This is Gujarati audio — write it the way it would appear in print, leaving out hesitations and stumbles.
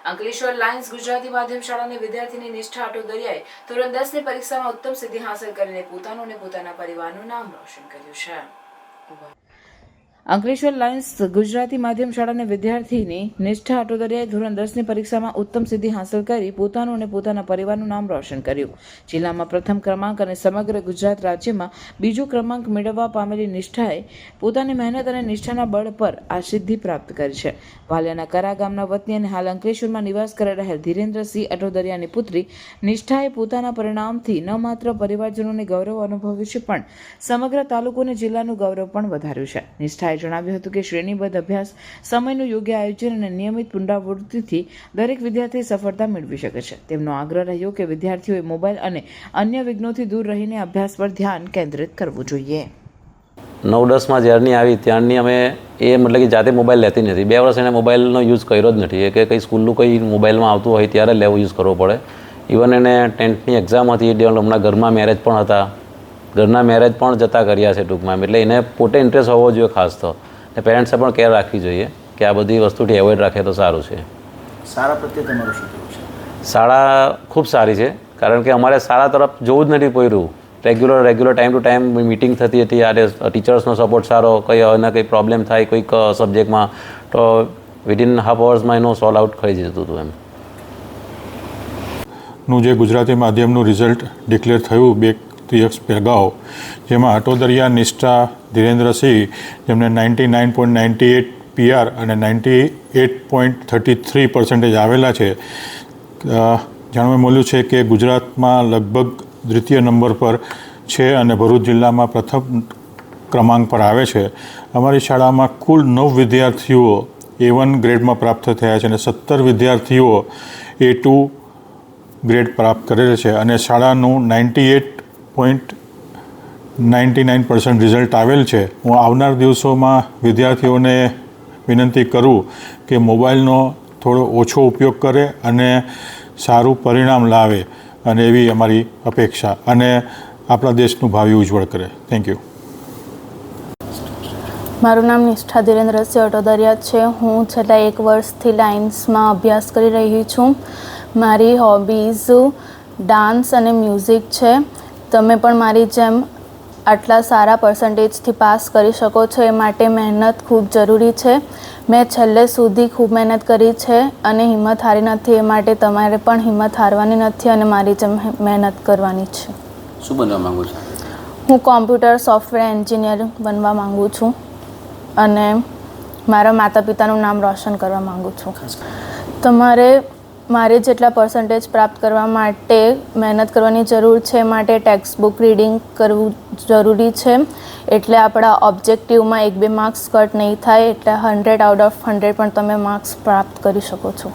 અંકલેશ્વર લાયન્સ ગુજરાતી માધ્યમ શાળાની વિદ્યાર્થીની નિષ્ઠા અટોદરિયાએ ધોરણ 10 ની પરીક્ષામાં ઉત્તમ સિદ્ધિ હાંસલ કરીને પોતાનું અને પોતાના પરિવારનું નામ રોશન કર્યું છે. અંકલેશ્વર લાયન્સ ગુજરાતી માધ્યમ શાળાની વિદ્યાર્થીની નિષ્ઠા અટોદરિયાએ ધોરણ 10 ની પરીક્ષામાં ઉત્તમ સિદ્ધિ હાંસલ કરી પોતાનું અને પોતાના પરિવારનું નામ રોશન કર્યું. જિલ્લામાં પ્રથમ ક્રમાંક અને સમગ્ર ગુજરાત રાજ્યમાં બીજો ક્રમાંક મેળવવા પામેલી નિષ્ઠાએ પોતાની મહેનત અને નિષ્ઠાના બળ પર આ સિદ્ધિ પ્રાપ્ત કરી છે. વાલિયાના કરા ગામના વતની અને હાલ અંકલેશ્વરમાં નિવાસ કરી રહેલ ધીરેન્દ્રસિંહ અટોદરિયાની પુત્રી નિષ્ઠાએ પોતાના પરિણામથી ન માત્ર પરિવારજનોને ગૌરવ અનુભવ્યું છે પણ સમગ્ર તાલુકો અને જિલ્લાનું ગૌરવ પણ વધાર્યું છે. નિષ્ઠાએ જણાવ્યું હતું કે શ્રેણીબદ્ધ અભ્યાસ, સમયનું યોગ્ય આયોજન અને નિયમિત પુનરાવૃત્તિથી દરેક વિદ્યાર્થી સફળતા મેળવી શકે છે. તેમનો આગ્રહ રહ્યો કે વિદ્યાર્થીઓએ મોબાઈલ અને અન્ય વિઘ્નોથી દૂર રહીને અભ્યાસ પર ધ્યાન કેન્દ્રિત કરવું જોઈએ. 9-10માં જ્યારની આવી ત્યારની અમે મતલબ કે જાતે મોબાઈલ લેતી નથી. 2 વર્ષ એને મોબાઈલનો યુઝ કર્યો જ નથી. કે કંઈ સ્કૂલનું કંઈ મોબાઈલમાં આવતું હોય ત્યારે લેવો યુઝ કરવો પડે. ઇવન એને 10th એક્ઝામ હતી, હમણાં ઘરમાં મેરેજ પણ હતા, ઘરના મેરેજ પણ જતા કર્યા છે ટૂંકમાં. એટલે એને પોતે ઇન્ટરેસ્ટ હોવો જોઈએ ખાસ તો, અને પેરેન્ટ્સે પણ કેર રાખવી જોઈએ કે આ બધી વસ્તુથી એવોઇડ રાખે તો સારું છે. શાળા પ્રત્યે તમારું શું કહેવું છે? શાળા ખૂબ સારી છે, કારણ કે અમારે શાળા તરફ જોવું જ નથી પડ્યું. Regular time to time meeting થતી હતી. આજે ટીચર્સનો સપોર્ટ સારો, કંઈ અને કંઈ પ્રોબ્લેમ થાય કોઈક સબ્જેક્ટમાં તો વિધિન હાફ અવર્સમાં એનું સોલ્વ આઉટ થઈ જતું હતું. એમ નું જે ગુજરાતી માધ્યમનું રિઝલ્ટ ડિક્લેર થયું 2 દિવસ અગાઉ, જેમાં અટોદરિયા નિષ્ઠા ધીરેન્દ્રસિંહ, જેમને 99.98 PR અને 98.33% આવેલા છે, જાણવા મળ્યું છે કે ગુજરાતમાં લગભગ દ્વિતીય નંબર પર છે અને ભરૂચ જિલ્લામાં પ્રથમ ક્રમાંક પર આવે છે. અમારી શાળામાં કુલ 9 વિદ્યાર્થીઓ A1 ગ્રેડમાં પ્રાપ્ત થયા છે અને 17 વિદ્યાર્થીઓ A2 ગ્રેડ પ્રાપ્ત કરેલ છે અને શાળાનું 98.99% રિઝલ્ટ આવેલ છે. હું આવનાર દિવસોમાં વિદ્યાર્થીઓને વિનંતી કરું કે મોબાઈલનો થોડો ઓછો ઉપયોગ કરે અને સારું પરિણામ લાવે, અને એવી અમારી અપેક્ષા, અને આપણા દેશનું ભાવિ ઉજ્જવળ કરે. Thank you. મારું નામ નિષ્ઠા ધીરેન્દ્રસિંહ અટોદરિયા છે. હું છેલ્લા 1 વર્ષથી લાયન્સમાં અભ્યાસ કરી રહી છું. મારી હોબીઝ ડાન્સ અને મ્યુઝિક છે. તમે પણ મારી જેમ આટલા સારા પર્સન્ટેજથી પાસ કરી શકો છો, એ માટે મહેનત ખૂબ જરૂરી છે. મેં છેલ્લે સુધી ખૂબ મહેનત કરી છે અને હિંમત હારી નથી. એ માટે તમારે પણ હિંમત હારવાની નથી અને મારી જેમ મહેનત કરવાની છે. શું બનવા માંગો છો? હું કોમ્પ્યુટર સોફ્ટવેર એન્જિનિયર બનવા માંગુ છું અને મારા માતા પિતાનું નામ રોશન કરવા માંગુ છું. તમારે મારે જેટલા પર્સન્ટેજ પ્રાપ્ત કરવા માટે મહેનત કરવાની જરૂર છે, માટે ટેક્સ્ટ બુક રીડિંગ કરવું જરૂરી છે. એટલે આપણા ઓબ્જેક્ટિવમાં 1-2 માર્ક્સ કટ નહીં થાય, એટલે 100 આઉટ ઓફ 100 પણ તમે માર્ક્સ પ્રાપ્ત કરી શકો છો.